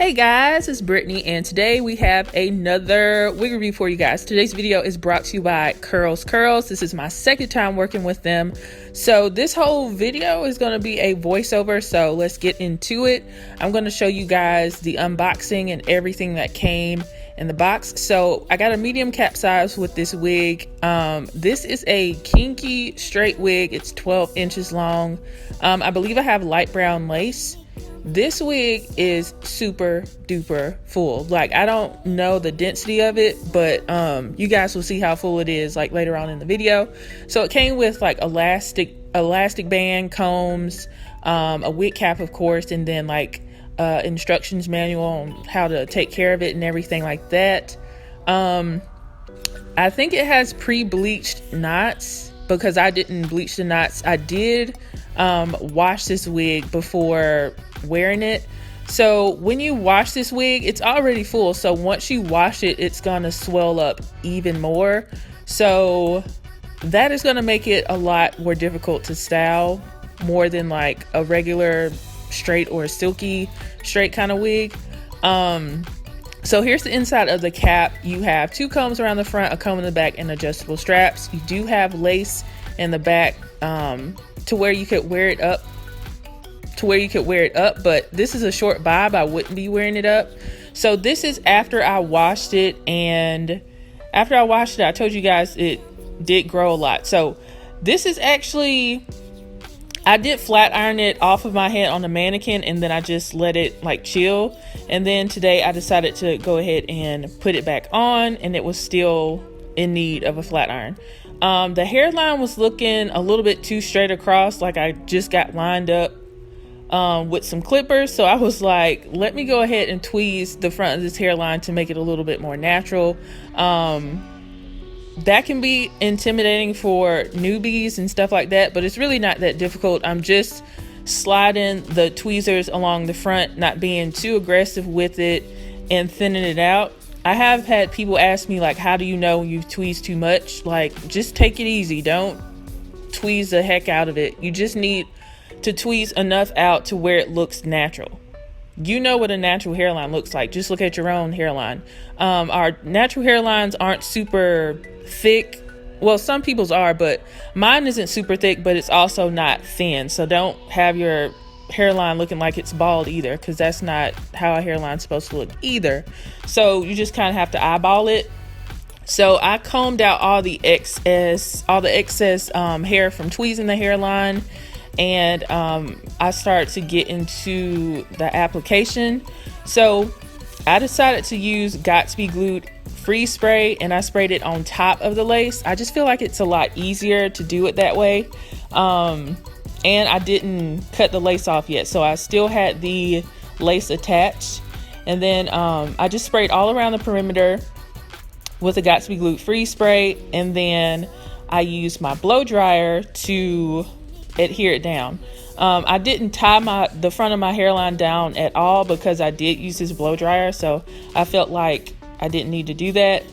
Hey guys, it's Brittany, and today we have another wig review for you guys. Today's video is brought to you by CurlsCurls. This is my second time working with them. So this whole video is going to be a voiceover, so let's get into it. I'm going to show you guys the unboxing and everything that came in the box. So I got a medium cap size with this wig. This is a kinky straight wig. It's 12 inches long. I believe I have light brown lace. This wig is super duper full. Like, I don't know the density of it, but you guys will see how full it is like later on in the video. So it came with like elastic band, combs, a wig cap of course, and then like instructions manual on how to take care of it and everything like that. I think it has pre-bleached knots because I didn't bleach the knots. I did wash this wig before wearing it. So when you wash this wig, it's already full. So once you wash it, it's gonna swell up even more. So that is gonna make it a lot more difficult to style, more than like a regular straight or silky straight kind of wig. So here's the inside of the cap. You have two combs around the front, a comb in the back, and adjustable straps. You do have lace in the back to where you could wear it up. But this is a short bob. I wouldn't be wearing it up. So this is after I washed it, and after I washed it, I told you guys it did grow a lot. So this is actually, I did flat iron it off of my head on the mannequin, and then I just let it like chill. And then today I decided to go ahead and put it back on, and it was still in need of a flat iron. The hairline was looking a little bit too straight across, like I just got lined up with some clippers. So I was like, let me go ahead and tweeze the front of this hairline to make it a little bit more natural. That can be intimidating for newbies and stuff like that, but it's really not that difficult. I'm just sliding the tweezers along the front, not being too aggressive with it, and thinning it out. I have had people ask me like, how do you know you've tweezed too much? Like, just take it easy. Don't tweeze the heck out of it. You just need to tweeze enough out to where it looks natural. You know what a natural hairline looks like. Just look at your own hairline. Our natural hairlines aren't super thick. Well, some people's are, but mine isn't super thick, but it's also not thin. So don't have your hairline looking like it's bald either, because that's not how a hairline's supposed to look either. So you just kind of have to eyeball it. So I combed out all the excess hair from tweezing the hairline, and I started to get into the application. So I decided to use Got2b Glued freeze spray, and I sprayed it on top of the lace. I just feel like it's a lot easier to do it that way. And I didn't cut the lace off yet, so I still had the lace attached. And then I just sprayed all around the perimeter with the Got2b Glued freeze spray, and then I used my blow dryer to adhere it down. I didn't tie the front of my hairline down at all because I did use this blow dryer, so I felt like I didn't need to do that.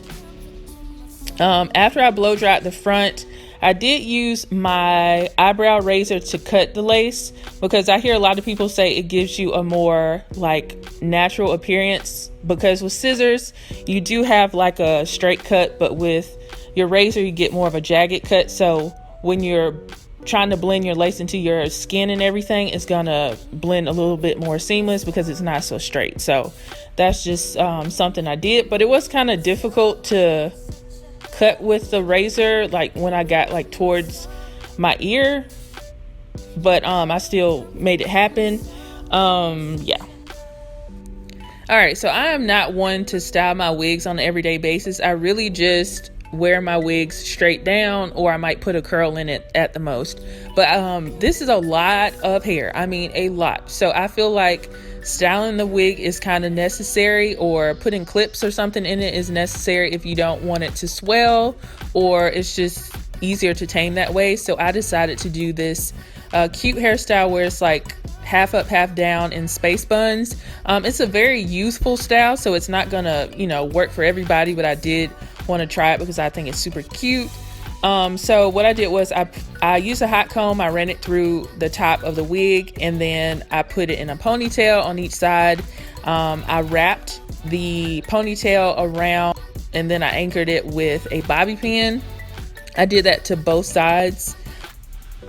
After I blow dried the front, I did use my eyebrow razor to cut the lace, because I hear a lot of people say it gives you a more like natural appearance, because with scissors you do have like a straight cut, but with your razor you get more of a jagged cut. So when you're trying to blend your lace into your skin and everything, it's gonna blend a little bit more seamless because it's not so straight. So that's just something I did, but it was kind of difficult to cut with the razor, like when I got like towards my ear, but I still made it happen. Yeah. All right, so I am not one to style my wigs on an everyday basis. I really just wear my wigs straight down, or I might put a curl in it at the most. But this is a lot of hair. I mean, a lot. So I feel like styling the wig is kind of necessary, or putting clips or something in it is necessary if you don't want it to swell, or it's just easier to tame that way. So I decided to do this cute hairstyle where it's like half up, half down in space buns. It's a very youthful style, so it's not gonna, work for everybody, but I did want to try it because I think it's super cute. So what I did was I used a hot comb, I ran it through the top of the wig, and then I put it in a ponytail on each side. I wrapped the ponytail around and then I anchored it with a bobby pin. I did that to both sides.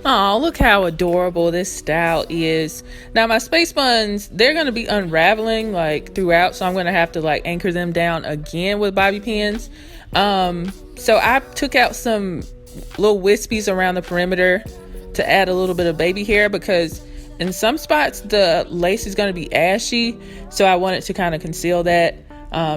Oh, look how adorable this style is. Now my space buns, they're going to be unraveling like throughout, so I'm going to have to like anchor them down again with bobby pins. So I took out some little wispies around the perimeter to add a little bit of baby hair, because in some spots the lace is going to be ashy, so I wanted to kind of conceal that.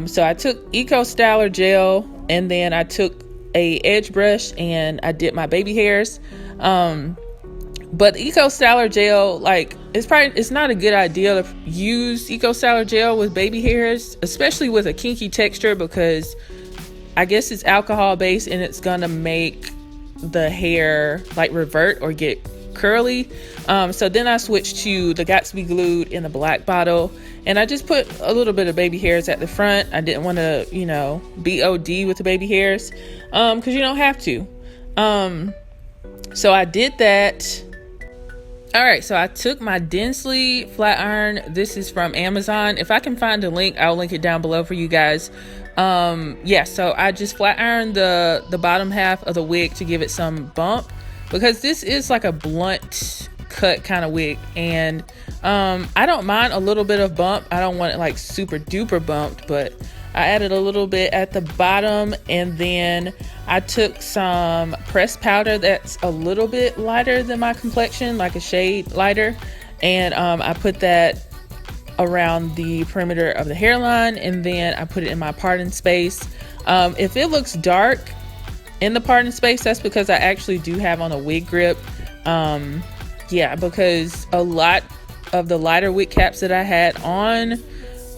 So I took Eco Styler gel, and then I took a edge brush and I did my baby hairs. But Eco Styler gel, like, it's not a good idea to use Eco Styler gel with baby hairs, especially with a kinky texture, because I guess it's alcohol based and it's gonna make the hair like revert or get curly. So then I switched to the Got2b Glued in the black bottle, and I just put a little bit of baby hairs at the front. I didn't want to, you know, be OD with the baby hairs, because you don't have to. So I did that. All right, so I took my densely flat iron. This is from Amazon. If I can find a link, I'll link it down below for you guys. Yeah, so I just flat ironed the bottom half of the wig to give it some bump, because this is like a blunt cut kind of wig, and I don't mind a little bit of bump. I don't want it like super duper bumped, but I added a little bit at the bottom, and then I took some pressed powder that's a little bit lighter than my complexion, like a shade lighter, and I put that around the perimeter of the hairline, and then I put it in my parting space. If it looks dark in the parting space, that's because I actually do have on a wig grip. Yeah, because a lot of the lighter wig caps that I had on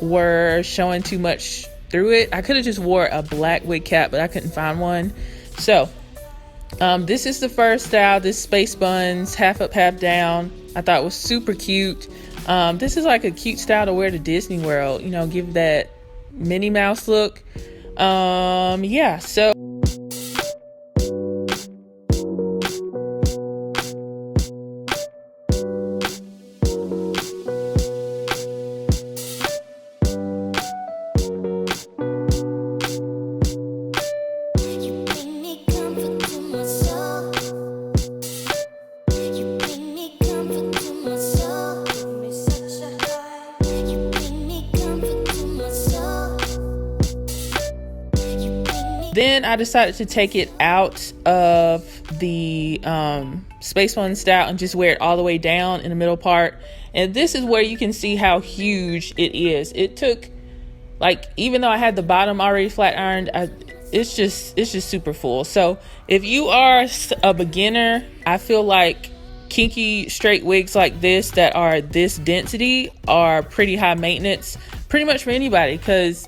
were showing too much through it. I could have just wore a black wig cap, but I couldn't find one. So this is the first style, this space buns, half up, half down. I thought was super cute. This is like a cute style to wear to Disney World, you know, give that Minnie Mouse look. Yeah, so then I decided to take it out of the space bun style and just wear it all the way down in the middle part. And this is where you can see how huge it is. It took, like, even though I had the bottom already flat ironed, it's just super full. So if you are a beginner, I feel like kinky straight wigs like this that are this density are pretty high maintenance, pretty much for anybody, because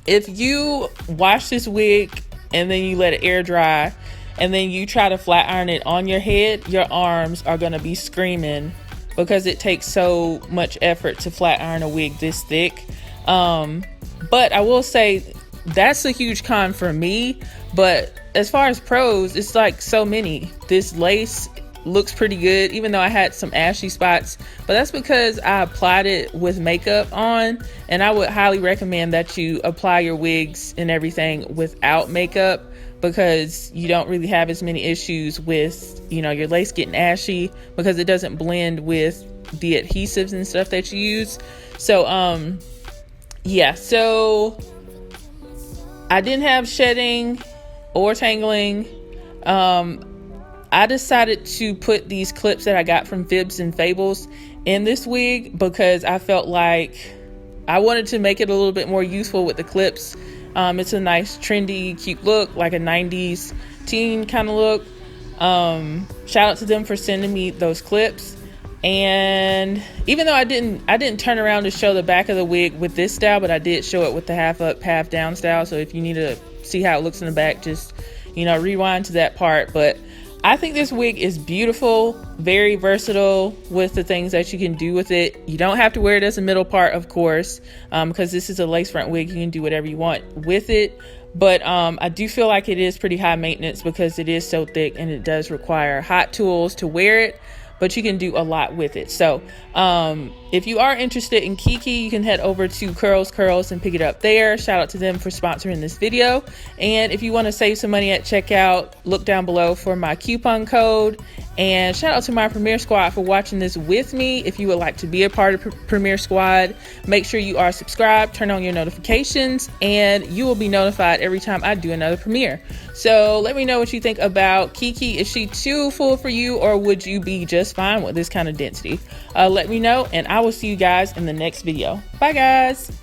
if you wash this wig and then you let it air dry and then you try to flat iron it on your head, your arms are going to be screaming, because it takes so much effort to flat iron a wig this thick. But I will say that's a huge con for me. But as far as pros, it's like so many. This lace looks pretty good, even though I had some ashy spots, but that's because I applied it with makeup on, and I would highly recommend that you apply your wigs and everything without makeup, because you don't really have as many issues with, you know, your lace getting ashy, because it doesn't blend with the adhesives and stuff that you use. So yeah, so I didn't have shedding or tangling. I decided to put these clips that I got from Fibs and Fables in this wig, because I felt like I wanted to make it a little bit more useful with the clips. It's a nice trendy cute look, like a 90s teen kind of look. Shout out to them for sending me those clips. And even though I didn't turn around to show the back of the wig with this style, but I did show it with the half up half down style. So if you need to see how it looks in the back, just, you know, rewind to that part. But I think this wig is beautiful, very versatile with the things that you can do with it. You don't have to wear it as a middle part, of course, because this is a lace front wig. You can do whatever you want with it. But I do feel like it is pretty high maintenance, because it is so thick and it does require hot tools to wear it, but you can do a lot with it. So If you are interested in KeKe, you can head over to CurlsCurls and pick it up there. Shout out to them for sponsoring this video. And if you want to save some money at checkout, look down below for my coupon code. And shout out to my Premiere Squad for watching this with me. If you would like to be a part of Premiere Squad, make sure you are subscribed, turn on your notifications, and you will be notified every time I do another premiere. So let me know what you think about KeKe. Is she too full for you, or would you be just fine with this kind of density? Let me know, and I will see you guys in the next video. Bye guys.